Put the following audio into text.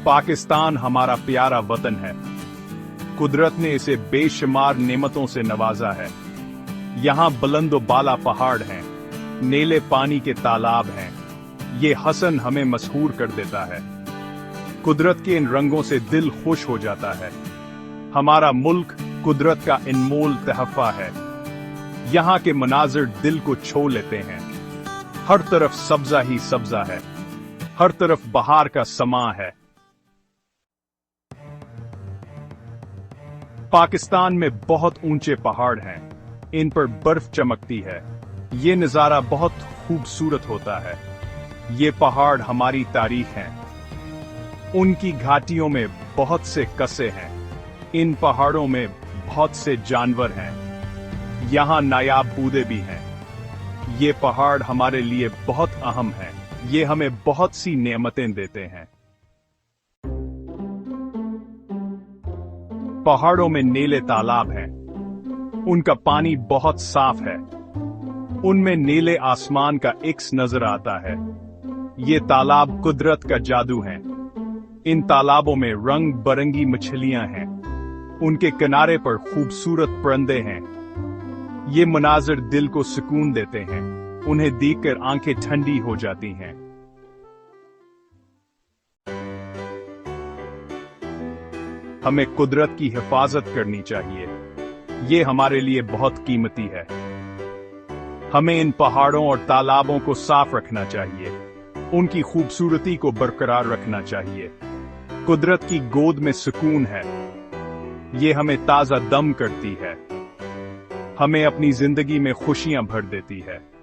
पाकिस्तान हमारा प्यारा वतन है। कुदरत ने इसे बेशुमार नेमतों से नवाजा है। यहाँ बुलंदो बाला पहाड़ हैं, नीले पानी के तालाब हैं। ये हसन हमें मशहूर कर देता है। कुदरत के इन रंगों से दिल खुश हो जाता है। हमारा मुल्क कुदरत का अनमोल तहफा है। यहाँ के मनाजिर दिल को छू लेते हैं। हर तरफ सब्जा ही सब्जा है, हर तरफ बहार का समा है। पाकिस्तान में बहुत ऊंचे पहाड़ हैं, इन पर बर्फ चमकती है। ये नजारा बहुत खूबसूरत होता है। ये पहाड़ हमारी तारीख हैं। उनकी घाटियों में बहुत से कसे हैं। इन पहाड़ों में बहुत से जानवर हैं। यहाँ नायाब पौधे भी हैं। ये पहाड़ हमारे लिए बहुत अहम हैं। ये हमें बहुत सी नेमतें देते हैं। पहाड़ों में नीले तालाब हैं। उनका पानी बहुत साफ है। उनमें नीले आसमान का इक्स नजर आता है। ये तालाब कुदरत का जादू हैं। इन तालाबों में रंग बरंगी मछलियां हैं। उनके किनारे पर खूबसूरत परिंदे हैं। ये मनाजिर दिल को सुकून देते हैं। उन्हें देखकर आंखें ठंडी हो जाती हैं। हमें कुदरत की हिफाजत करनी चाहिए। ये हमारे लिए बहुत कीमती है। हमें इन पहाड़ों और तालाबों को साफ रखना चाहिए। उनकी खूबसूरती को बरकरार रखना चाहिए। कुदरत की गोद में सुकून है। ये हमें ताजा दम करती है। हमें अपनी जिंदगी में खुशियां भर देती है।